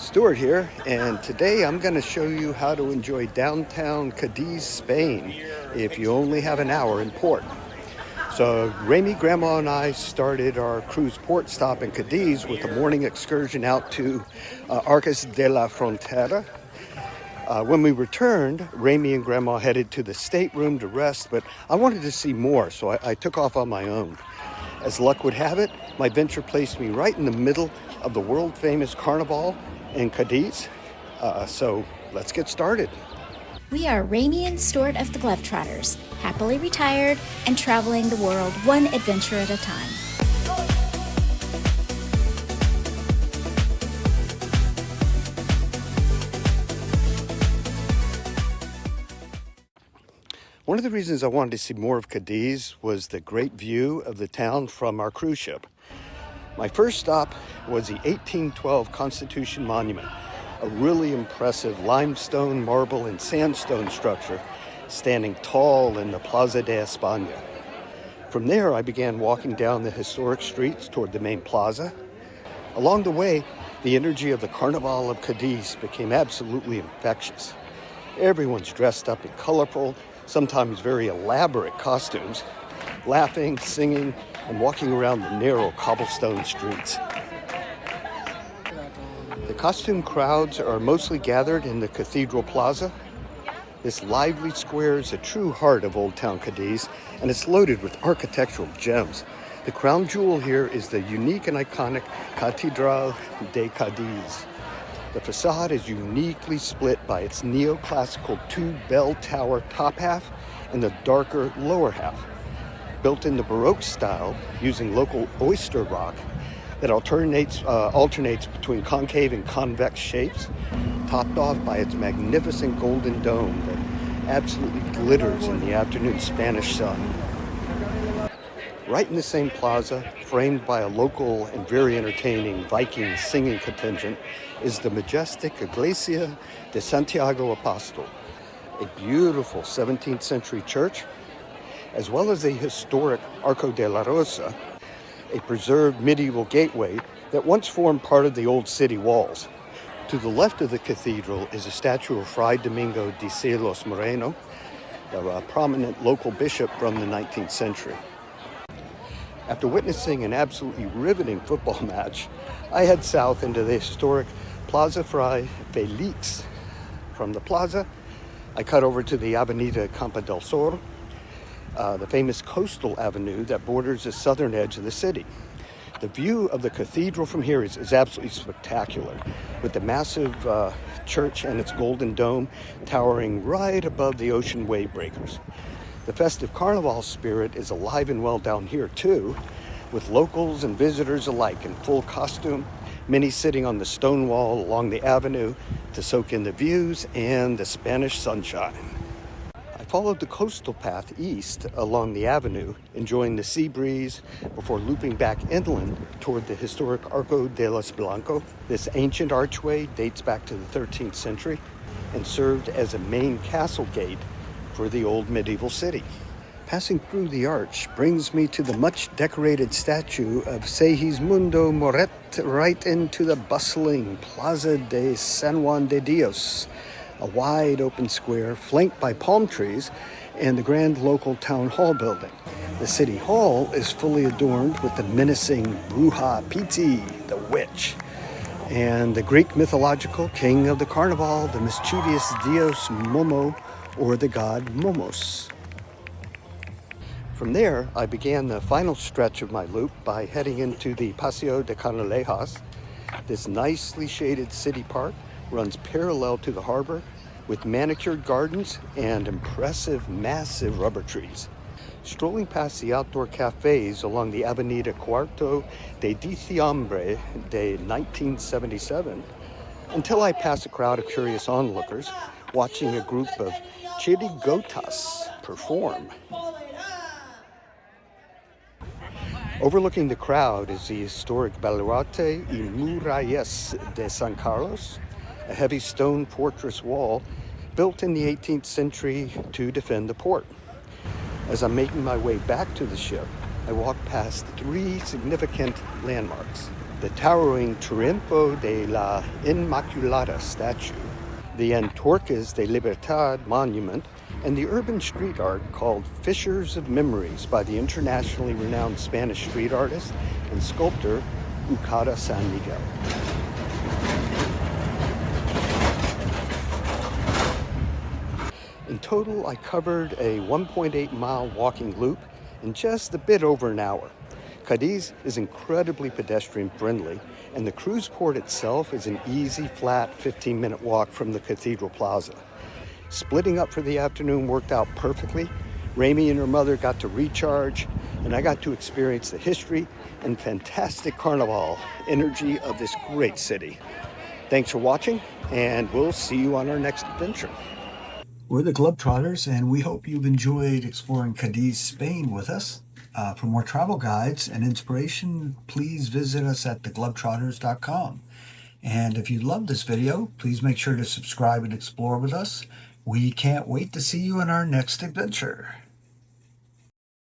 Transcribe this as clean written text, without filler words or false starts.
Stuart here, and today I'm going to show you how to enjoy downtown Cadiz, Spain, if you only have an hour in port. So Ramie, Grandma, and I started our cruise port stop in Cadiz with a morning excursion out to Arcos de la Frontera. When we returned, Ramie and Grandma headed to the stateroom to rest, but I wanted to see more, so I took off on my own. As luck would have it, my venture placed me right in the middle of the world-famous Carnival in Cadiz. So let's get started. We are Ramie and Stuart of the Globetrotters, happily retired and traveling the world one adventure at a time. One of the reasons I wanted to see more of Cadiz was the great view of the town from our cruise ship. My first stop was the 1812 Constitution Monument, a really impressive limestone, marble, and sandstone structure standing tall in the Plaza de España. From there, I began walking down the historic streets toward the main plaza. Along the way, the energy of the Carnival of Cadiz became absolutely infectious. Everyone's dressed up in colorful, sometimes very elaborate costumes, laughing, singing, and walking around the narrow cobblestone streets. The costume crowds are mostly gathered in the Cathedral Plaza. This lively square is the true heart of Old Town Cadiz, and it's loaded with architectural gems. The crown jewel here is the unique and iconic Catedral de Cádiz. The facade is uniquely split by its neoclassical two-bell tower top half and the darker lower half, built in the Baroque style using local oyster rock that alternates between concave and convex shapes, topped off by its magnificent golden dome that absolutely glitters in the afternoon Spanish sun. Right in the same plaza, framed by a local and very entertaining Viking singing contingent, is the majestic Iglesia de Santiago Apostol, a beautiful 17th century church, as well as the historic Arco de la Rosa, a preserved medieval gateway that once formed part of the old city walls. To the left of the cathedral is a statue of Fray Domingo de Cielos Moreno, a prominent local bishop from the 19th century. After witnessing an absolutely riveting football match, I head south into the historic Plaza Fray Felix. From the plaza, I cut over to the Avenida Campo del Sol, the famous coastal avenue that borders the southern edge of the city. The view of the cathedral from here is absolutely spectacular, with the massive church and its golden dome towering right above the ocean wave breakers. The festive carnival spirit is alive and well down here too, with locals and visitors alike in full costume, many sitting on the stone wall along the avenue to soak in the views and the Spanish sunshine. I followed the coastal path east along the avenue, enjoying the sea breeze before looping back inland toward the historic Arco de los Blancos. This ancient archway dates back to the 13th century and served as a main castle gate for the old medieval city. Passing through the arch brings me to the much decorated statue of Segismundo Moret right into the bustling Plaza de San Juan de Dios, a wide open square flanked by palm trees and the grand local town hall building. The city hall is fully adorned with the menacing Bruja Piti, the witch, and the Greek mythological king of the carnival, the mischievous Dios Momo, or the god Momos. From there, I began the final stretch of my loop by heading into the Paseo de Canalejas. This nicely shaded city park runs parallel to the harbor with manicured gardens and impressive, massive rubber trees. Strolling past the outdoor cafes along the Avenida Cuarto de Diciembre de 1977, until I pass a crowd of curious onlookers watching a group of chirigotas perform. Overlooking the crowd is the historic Baluarte y Murallas de San Carlos, a heavy stone fortress wall built in the 18th century to defend the port. As I'm making my way back to the ship, I walk past three significant landmarks. the towering Triunfo de la Inmaculada statue, the Antorcas de Libertad monument, and the urban street art called Fissures of Memories by the internationally renowned Spanish street artist and sculptor Ucada San Miguel. In total, I covered a 1.8-mile walking loop in just a bit over an hour. Cadiz is incredibly pedestrian-friendly, and the cruise port itself is an easy, flat 15-minute walk from the Cathedral Plaza. Splitting up for the afternoon worked out perfectly. Ramie and her mother got to recharge, and I got to experience the history and fantastic carnival energy of this great city. Thanks for watching, and we'll see you on our next adventure. We're the Globetrotters, and we hope you've enjoyed exploring Cadiz, Spain with us. For more travel guides and inspiration, please visit us at theglobetrotters.com. And if you loved this video, please make sure to subscribe and explore with us. We can't wait to see you in our next adventure.